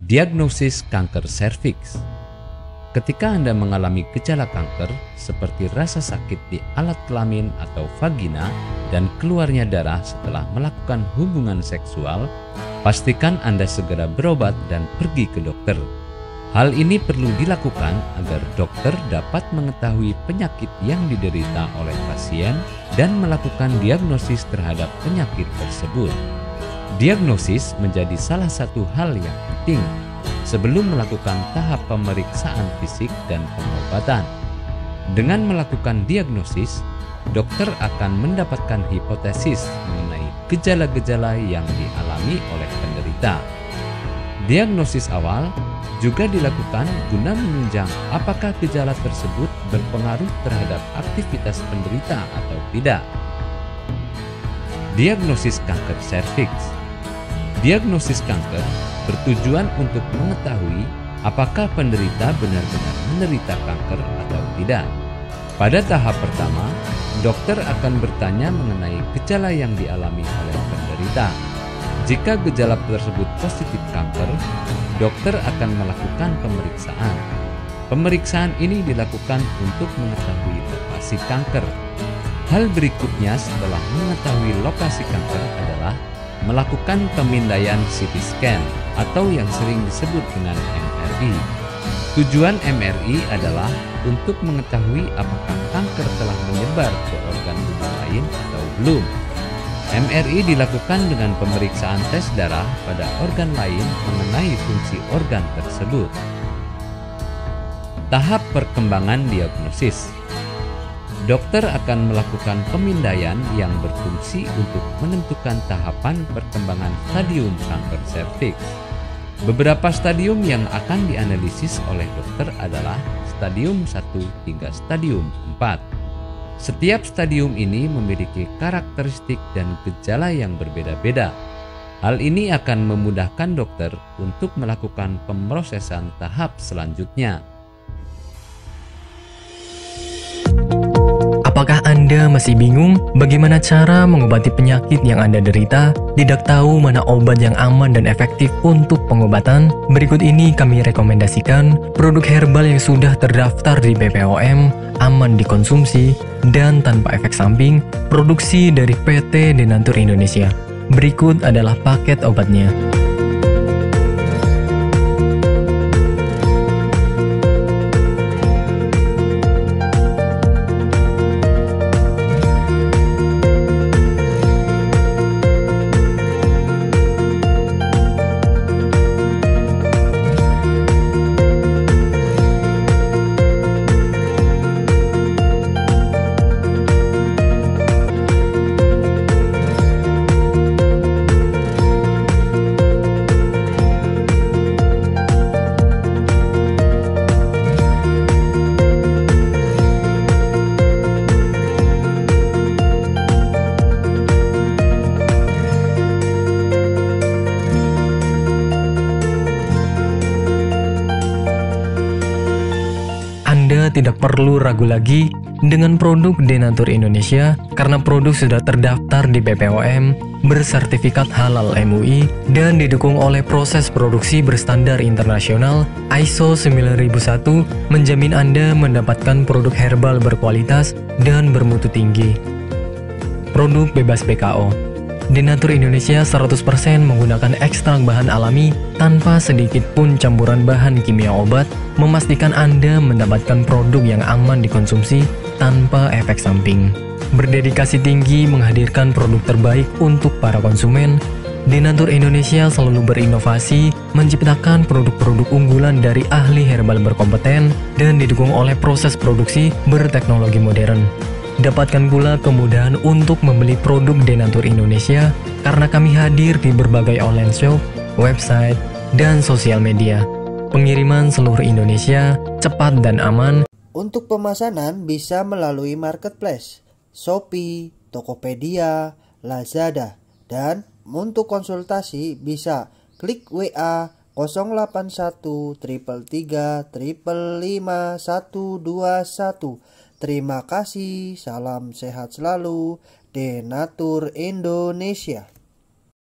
Diagnosis kanker serviks. Ketika Anda mengalami gejala kanker seperti rasa sakit di alat kelamin atau vagina dan keluarnya darah setelah melakukan hubungan seksual, pastikan Anda segera berobat dan pergi ke dokter. Hal ini perlu dilakukan agar dokter dapat mengetahui penyakit yang diderita oleh pasien dan melakukan diagnosis terhadap penyakit tersebut. Diagnosis menjadi salah satu hal yang penting sebelum melakukan tahap pemeriksaan fisik dan pengobatan. Dengan melakukan diagnosis, dokter akan mendapatkan hipotesis mengenai gejala-gejala yang dialami oleh penderita. Diagnosis awal juga dilakukan guna menunjang apakah gejala tersebut berpengaruh terhadap aktivitas penderita atau tidak. Diagnosis kanker serviks. Diagnosis kanker bertujuan untuk mengetahui apakah penderita benar-benar menderita kanker atau tidak. Pada tahap pertama, dokter akan bertanya mengenai gejala yang dialami oleh penderita. Jika gejala tersebut positif kanker, dokter akan melakukan pemeriksaan. Pemeriksaan ini dilakukan untuk mengetahui lokasi kanker. Hal berikutnya setelah mengetahui lokasi kanker adalah melakukan pemindaian CT scan atau yang sering disebut dengan MRI. Tujuan MRI adalah untuk mengetahui apakah kanker telah menyebar ke organ tubuh lain atau belum. MRI dilakukan dengan pemeriksaan tes darah pada organ lain mengenai fungsi organ tersebut. Tahap perkembangan diagnosis. Dokter akan melakukan pemindaian yang berfungsi untuk menentukan tahapan perkembangan stadium kanker serviks. Beberapa stadium yang akan dianalisis oleh dokter adalah stadium 1 hingga stadium 4. Setiap stadium ini memiliki karakteristik dan gejala yang berbeda-beda. Hal ini akan memudahkan dokter untuk melakukan pemrosesan tahap selanjutnya. Apakah Anda masih bingung bagaimana cara mengobati penyakit yang Anda derita? Tidak tahu mana obat yang aman dan efektif untuk pengobatan? Berikut ini kami rekomendasikan produk herbal yang sudah terdaftar di BPOM, aman dikonsumsi, dan tanpa efek samping, produksi dari PT Denatur Indonesia. Berikut adalah paket obatnya. Anda tidak perlu ragu lagi dengan produk Denatur Indonesia karena produk sudah terdaftar di BPOM, bersertifikat halal MUI, dan didukung oleh proses produksi berstandar internasional ISO 9001, menjamin Anda mendapatkan produk herbal berkualitas dan bermutu tinggi. Produk bebas BKO. Denatur Indonesia 100% menggunakan ekstrak bahan alami tanpa sedikit pun campuran bahan kimia obat, memastikan Anda mendapatkan produk yang aman dikonsumsi tanpa efek samping. Berdedikasi tinggi menghadirkan produk terbaik untuk para konsumen, Denatur Indonesia selalu berinovasi, menciptakan produk-produk unggulan dari ahli herbal berkompeten dan didukung oleh proses produksi berteknologi modern. Dapatkan pula kemudahan untuk membeli produk Denatur Indonesia karena kami hadir di berbagai online shop, website, dan sosial media. Pengiriman seluruh Indonesia cepat dan aman. Untuk pemesanan bisa melalui marketplace, Shopee, Tokopedia, Lazada, dan untuk konsultasi bisa klik WA 081 333 555 121. Terima kasih, salam sehat selalu, Denatur Indonesia.